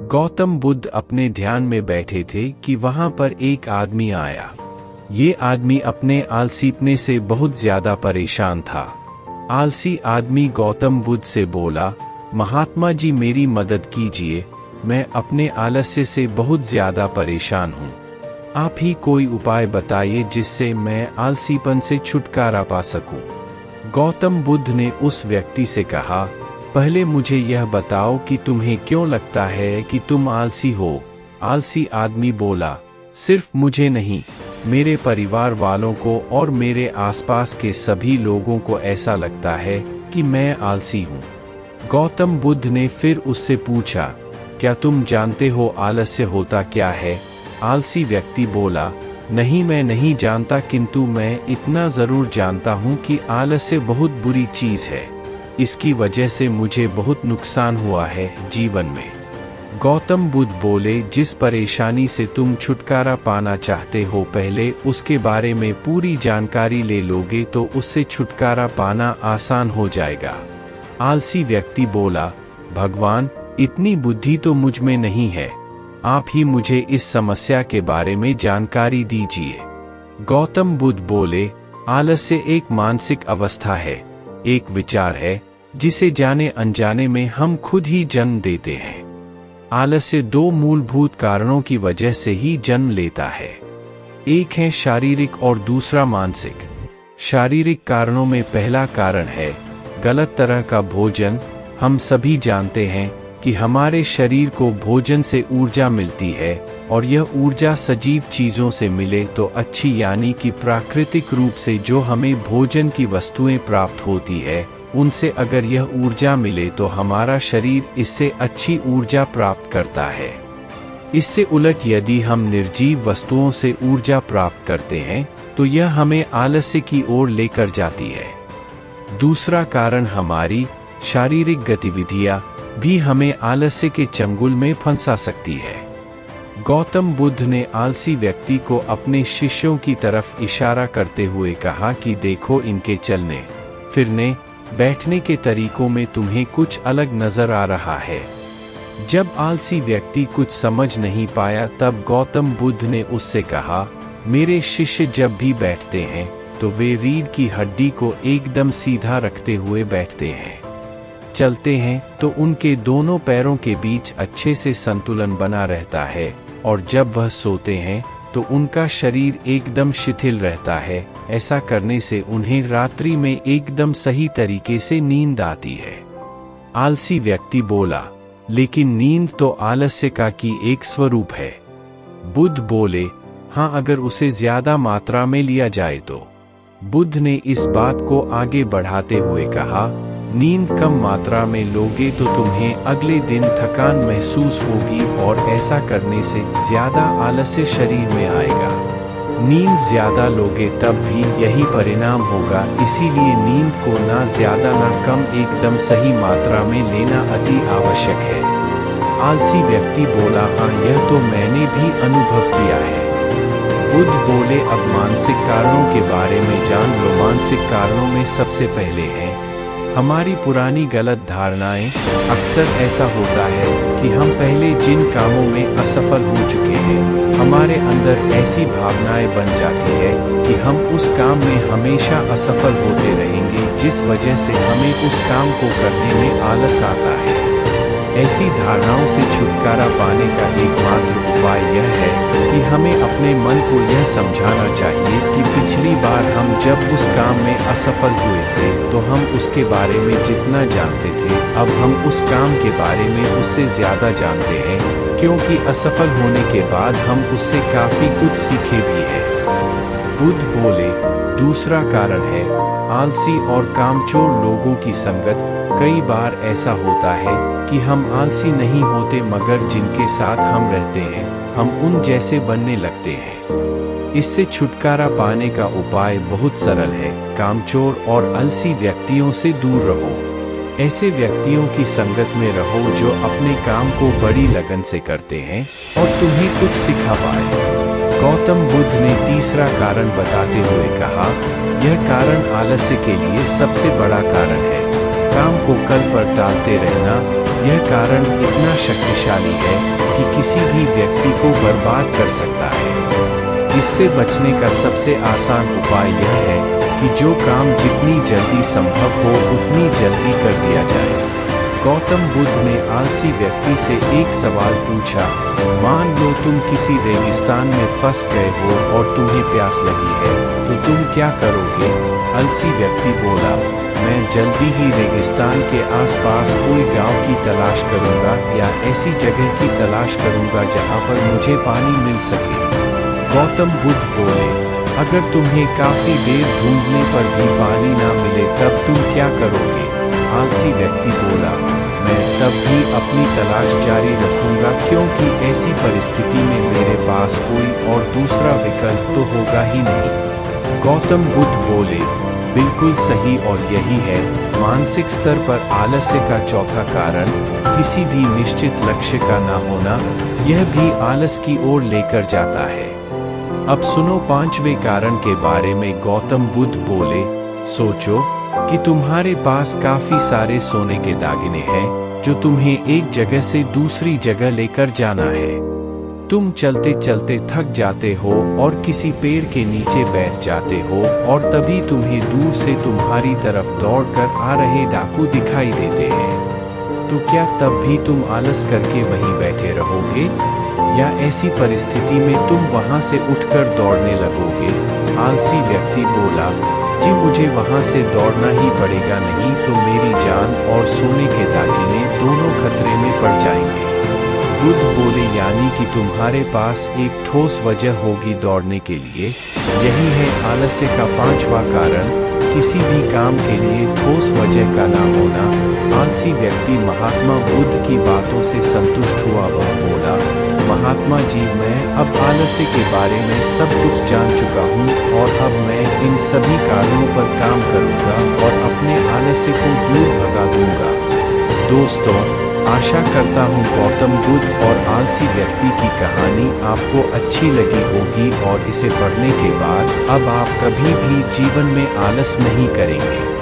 गौतम बुद्ध अपने ध्यान में बैठे थे कि वहां पर एक आदमी आया। ये आदमी अपने आलसीपने से बहुत ज्यादा परेशान था। आलसी आदमी गौतम बुद्ध से बोला, महात्मा जी मेरी मदद कीजिए, मैं अपने आलस्य से बहुत ज्यादा परेशान हूँ। आप ही कोई उपाय बताइए जिससे मैं आलसीपन से छुटकारा पा सकूं। गौतम बुद्ध ने उस व्यक्ति से कहा, पहले मुझे यह बताओ कि तुम्हें क्यों लगता है कि तुम आलसी हो। आलसी आदमी बोला, सिर्फ मुझे नहीं, मेरे परिवार वालों को और मेरे आसपास के सभी लोगों को ऐसा लगता है कि मैं आलसी हूँ। गौतम बुद्ध ने फिर उससे पूछा, क्या तुम जानते हो आलस्य होता क्या है? आलसी व्यक्ति बोला, नहीं मैं नहीं जानता, किंतु मैं इतना जरूर जानता हूँ कि आलस्य बहुत बुरी चीज है। इसकी वजह से मुझे बहुत नुकसान हुआ है जीवन में। गौतम बुद्ध बोले, जिस परेशानी से तुम छुटकारा पाना चाहते हो पहले उसके बारे में पूरी जानकारी ले लोगे तो उससे छुटकारा पाना आसान हो जाएगा। आलसी व्यक्ति बोला, भगवान इतनी बुद्धि तो मुझ में नहीं है, आप ही मुझे इस समस्या के बारे में जानकारी दीजिए। गौतम बुद्ध बोले, आलस्य एक मानसिक अवस्था है, एक विचार है जिसे जाने अनजाने में हम खुद ही जन्म देते हैं। आलस्य दो मूलभूत कारणों की वजह से ही जन्म लेता है, एक है शारीरिक और दूसरा मानसिक। शारीरिक कारणों में पहला कारण है गलत तरह का भोजन। हम सभी जानते हैं कि हमारे शरीर को भोजन से ऊर्जा मिलती है और यह ऊर्जा सजीव चीजों से मिले तो अच्छी, यानी कि प्राकृतिक रूप से जो हमें भोजन की वस्तुएं प्राप्त होती है उनसे अगर यह ऊर्जा मिले तो हमारा शरीर इससे अच्छी ऊर्जा प्राप्त करता है। इससे उलट यदि हम निर्जीव वस्तुओं से ऊर्जा प्राप्त करते हैं तो यह हमें आलस्य की ओर लेकर जाती है। दूसरा कारण हमारी शारीरिक गतिविधियां भी हमें आलस्य के चंगुल में फंसा सकती है। गौतम बुद्ध ने आलसी व्यक्ति को अपने शिष्यों की तरफ इशारा करते हुए कहा कि देखो, इनके चलने फिरने बैठने के तरीकों में तुम्हें कुछ अलग नजर आ रहा है। जब आलसी व्यक्ति कुछ समझ नहीं पाया तब गौतम बुद्ध ने उससे कहा, मेरे शिष्य जब भी बैठते हैं तो वे रीढ़ की हड्डी को एकदम सीधा रखते हुए बैठते हैं। चलते हैं तो उनके दोनों पैरों के बीच अच्छे से संतुलन बना रहता है और जब वह सोते हैं तो उनका शरीर एकदम शिथिल रहता है। ऐसा करने से उन्हें रात्रि में एकदम सही तरीके से नींद आती है। आलसी व्यक्ति बोला, लेकिन नींद तो आलस्य का की एक स्वरूप है। बुद्ध बोले, हाँ, अगर उसे ज्यादा मात्रा में लिया जाए तो। बुद्ध ने इस बात को आगे बढ़ाते हुए कहा, नींद कम मात्रा में लोगे तो तुम्हें अगले दिन थकान महसूस होगी और ऐसा करने से ज्यादा आलस्य शरीर में आएगा। नींद ज्यादा लोगे तब भी यही परिणाम होगा, इसीलिए नींद को ना ज्यादा ना कम एकदम सही मात्रा में लेना अति आवश्यक है। आलसी व्यक्ति बोला, हाँ यह तो मैंने भी अनुभव किया है। बुद्ध बोले, अब मानसिक कारणों के बारे में जान लो। मानसिक कारणों में सबसे पहले है हमारी पुरानी गलत धारणाएं। अक्सर ऐसा होता है कि हम पहले जिन कामों में असफल हो चुके हैं हमारे अंदर ऐसी भावनाएं बन जाती है कि हम उस काम में हमेशा असफल होते रहेंगे, जिस वजह से हमें उस काम को करने में आलस आता है। ऐसी धारणाओं से छुटकारा पाने का एकमात्र उपाय यह है कि हमें अपने मन को यह समझाना चाहिए कि पिछली बार हम जब उस काम में असफल हुए थे तो हम उसके बारे में जितना जानते थे अब हम उस काम के बारे में उससे ज्यादा जानते हैं, क्योंकि असफल होने के बाद हम उससे काफी कुछ सीखे भी हैं। बुद्ध बोले, दूसरा कारण है आलसी और कामचोर लोगों की संगत। कई बार ऐसा होता है कि हम आलसी नहीं होते मगर जिनके साथ हम रहते हैं हम उन जैसे बनने लगते हैं। इससे छुटकारा पाने का उपाय बहुत सरल है, कामचोर और आलसी व्यक्तियों से दूर रहो। ऐसे व्यक्तियों की संगत में रहो जो अपने काम को बड़ी लगन से करते हैं और तुम्हें कुछ सिखा पाए। गौतम बुद्ध ने तीसरा कारण बताते हुए कहा, यह कारण आलस्य के लिए सबसे बड़ा कारण है। काम को कल पर टालते रहना, यह कारण इतना शक्तिशाली है कि किसी भी व्यक्ति को बर्बाद कर सकता है। इससे बचने का सबसे आसान उपाय यह है कि जो काम जितनी जल्दी संभव हो उतनी जल्दी कर दिया जाए। गौतम बुद्ध ने आलसी व्यक्ति से एक सवाल पूछा, मान लो तुम किसी रेगिस्तान में फंस गए हो और तुम्हें प्यास लगी है, तो तुम क्या करोगे? आलसी व्यक्ति बोला, मैं जल्दी ही रेगिस्तान के आसपास कोई गांव की तलाश करूंगा या ऐसी जगह की तलाश करूंगा जहां पर मुझे पानी मिल सके। गौतम बुद्ध बोले, अगर तुम्हें काफी देर ढूंढने पर भी पानी ना मिले तब तुम क्या करोगे? आलसी व्यक्ति बोला, मैं तब भी अपनी तलाश जारी रखूंगा, क्योंकि ऐसी परिस्थिति में मेरे पास कोई और दूसरा विकल्प तो होगा ही नहीं। गौतम बुद्ध बोले, बिल्कुल सही, और यही है मानसिक स्तर पर आलस्य का चौथा कारण, किसी भी निश्चित लक्ष्य का ना होना। यह भी आलस की ओर लेकर जाता है। अब सुनो पांचवें कारण के बारे में। गौतम बुद्ध बोले, सोचो कि तुम्हारे पास काफी सारे सोने के दागिने हैं जो तुम्हें एक जगह से दूसरी जगह लेकर जाना है। तुम चलते चलते थक जाते हो और किसी पेड़ के नीचे बैठ जाते हो और तभी तुम्हें दूर से तुम्हारी तरफ दौड़कर आ रहे डाकू दिखाई देते हैं। तो क्या तब भी तुम आलस करके वहीं बैठे रहोगे या ऐसी परिस्थिति में तुम वहां से उठकर दौड़ने लगोगे? आलसी व्यक्ति बोला, जी मुझे वहां से दौड़ना ही पड़ेगा, नहीं तो मेरी जान और सोने के दागिने दोनों खतरे में पड़ जाएंगे। बुद्ध बोले, यानी कि तुम्हारे पास एक ठोस वजह होगी दौड़ने के लिए। यही है आलस्य का पांचवा कारण, किसी भी काम के लिए ठोस वजह का ना होना। आलसी व्यक्ति महात्मा बुद्ध की बातों से संतुष्ट हुआ। वह बोला, महात्मा जी, मैं अब आलस्य के बारे में सब कुछ जान चुका हूँ और अब मैं इन सभी कारणों पर काम करूँगा और अपने आलस्य को दूर भगा दूंगा। दोस्तों, आशा करता हूँ गौतम बुद्ध और आलसी व्यक्ति की कहानी आपको अच्छी लगी होगी और इसे पढ़ने के बाद अब आप कभी भी जीवन में आलस नहीं करेंगे।